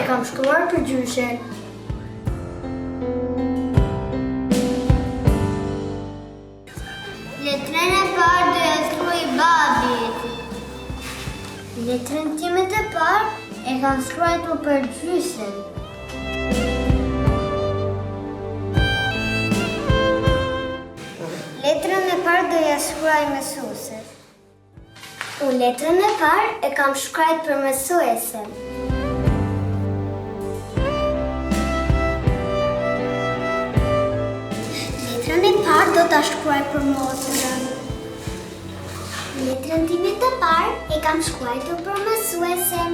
kam shkruar për gjyshen. Letrën e parë do ja shkruaj babit. Letrën time të parë e kam shkruar për gjyshen. Letrën e parë do ja shkruaj mësuesit. Unë letrën e parë e kam shkruar për mësuesen. Letrën e parë do ta shkruaj për motrën. Letrën time të parë e kam shkruar për mësuesen.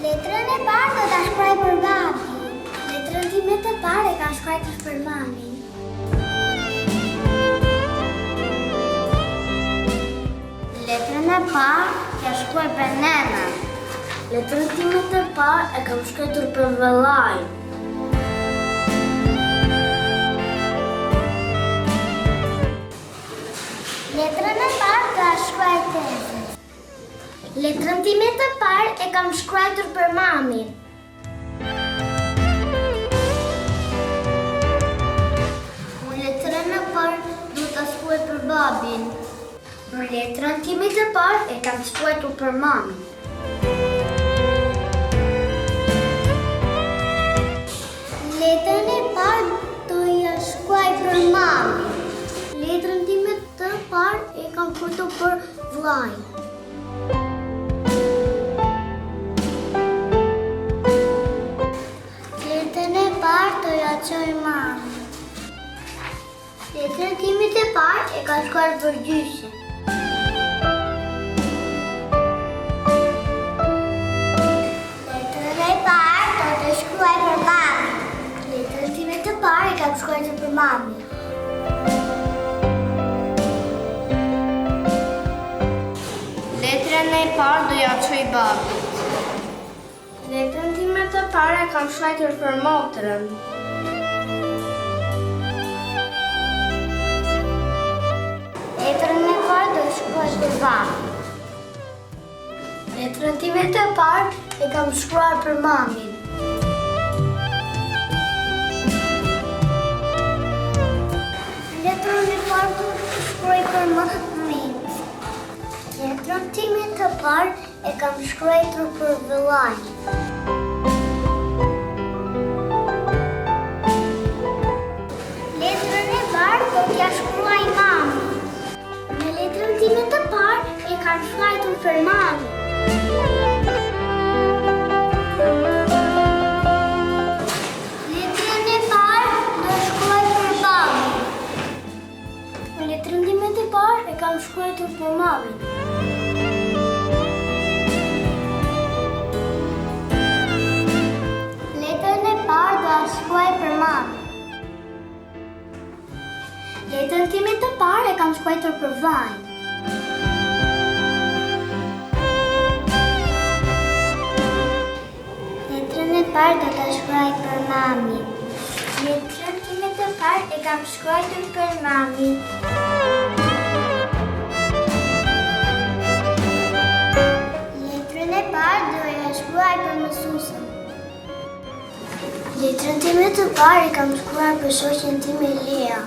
Letrën e parë do ta shkruaj për babin. Letrën time të parë e kam shkruar për mamin. Letrën e parë ja shkruaj për nenën. Letrën time të parë e kam shkruar për vëllain. Letrën e parë do ja shkruaj tezës. Letrën time të parë e kam shkruar për mamin. Letrën e parë do ta shkruaj për babin. Letrën time të parë e kam shkruar për mamin. Letrën e parë do ja shkruaj për mamin. Letrën time të parë e kam shkruar për vllain. Letrën e parë do ja çoj mamin. Letrën time të parë e kam shkruar për gjyshen. Letrën e parë do të shkruaj për babin. Letrën time të parë e kam shkruar për mamin. Letrën e parë do ja çoj babit. Letrën time të parë e kam shkruar për motrën. Letrën e parë do shkruaj për babin. Letrën time të parë e kam shkruar për mamin. Letrën e parë do shkruaj për mamin. Letrën time të parë e kam shkruar për vëllain. Letrën e parë do t'ja shkruaj mamin. Në letrën time të parë e kam shkruar për mamin. Letrën e parë do shkruaj për babin. Në letrën time të parë e kam shkruar për mamin. Letrën e parë do shkruaj për mamin. Letrën time të parë e kam shkruar për vllain. Letrën e parë do ta shkruaj për mamin. Letrën time të parë e kam shkruar për mamin. Letrën e parë do ja shkruaj për mësuesen. Letrën time të parë e kam shkruar për shoqen time Lea.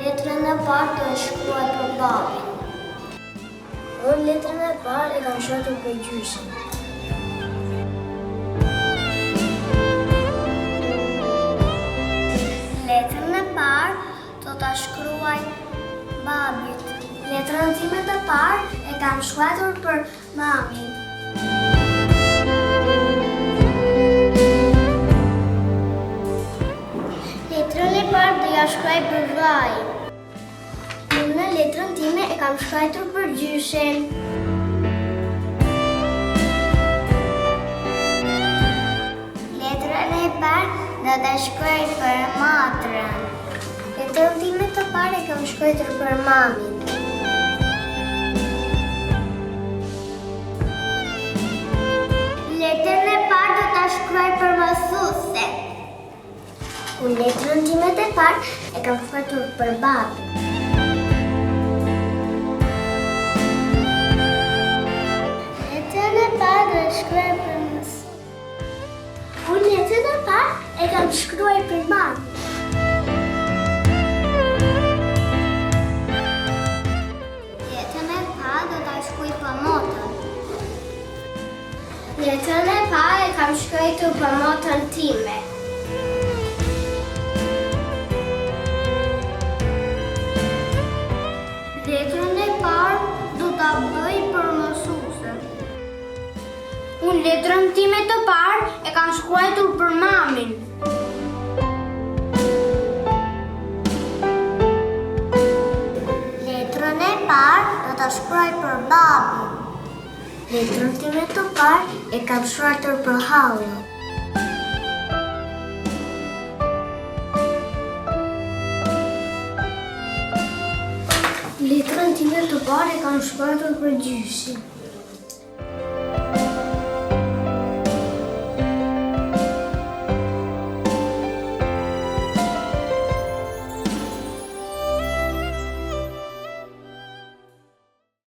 Letrën e parë do ja shkruaj për babin. Unë letrën e parë e kam shkruar për gjyshen. Letrën e parë do ta shkruaj babit. Letrën time të parë e kam shkruar për mamin. Letrën e parë do ja shkruaj për vllain. Në letrën time e kam shkruar për gjyshen. Letrën e parë do ta shkruaj për motrën. Letrën time të parë e kam shkruar për mamin. Letrën e parë do ta shkruaj për mësuesen. Unë letrën time të parë e kam shkruar për babin. Letrën e parë do shkruaj për mësues. Unë letrën e parë e kam shkruar për mamën. Letrën e parë do ta shkruaj për motën. Letrën e parë e kam shkruar për motën time. Letrën e parë do ta bëj për mësuesen. Unë letrën time të parë e kam shkruar për mamin. Letrën e parë do ta shkruaj për babin. Letrën time të parë e kam shkruar për Hallën. Letrën time të parë e kam shkruar për gjyshin.